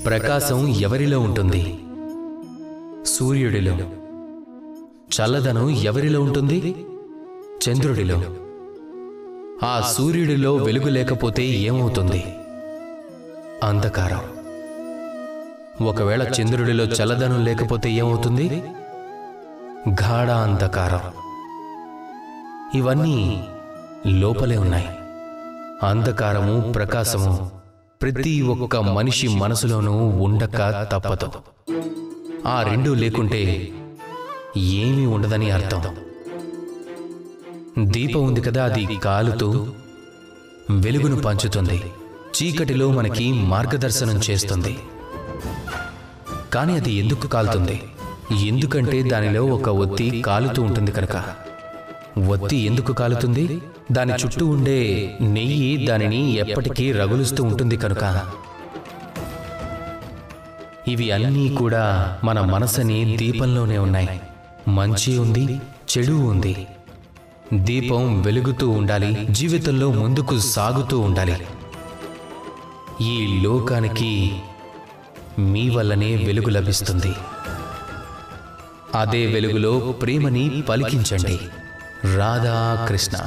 ప్రకాశం ఎవరిలో ఉంటుంది? సూర్యుడిలో. చల్లదనం ఎవరిలో ఉంటుంది? చంద్రుడిలో. ఆ సూర్యుడిలో వెలుగు లేకపోతే ఏమవుతుంది? అంధకారం. ఒకవేళ చంద్రుడిలో చల్లదనం లేకపోతే ఏమవుతుంది? గాఢ అంధకారం. ఇవన్నీ లోపలే ఉన్నాయి. అంధకారము, ప్రకాశము ప్రతి ఒక్క మనిషి మనసులోనూ ఉండక తప్పదు. ఆ రెండూ లేకుంటే ఏమీ ఉండదని అర్థం. దీపం ఉంది కదా, అది కాలుతూ వెలుగును పంచుతుంది, చీకటిలో మనకి మార్గదర్శనం చేస్తుంది. కానీ అది ఎందుకు కాలుతుంది? ఎందుకంటే దానిలో ఒక ఒత్తి కాలుతూ ఉంటుంది కనుక. ఒత్తి ఎందుకు కాలుతుంది? దాని చుట్టూ ఉండే నెయ్యి దానిని ఎప్పటికీ రగులుస్తూ ఉంటుంది కనుక. ఇవి అన్నీ కూడా మన మనసుని దీపంలోనే ఉన్నాయి. మంచి ఉంది, చెడు ఉంది. దీపం వెలుగుతూ ఉండాలి, జీవితంలో ముందుకు సాగుతూ ఉండాలి. ఈ లోకానికి మీ వల్లనే వెలుగు లభిస్తుంది. అదే వెలుగులో ప్రేమని పలికించండి. రాధా కృష్ణ.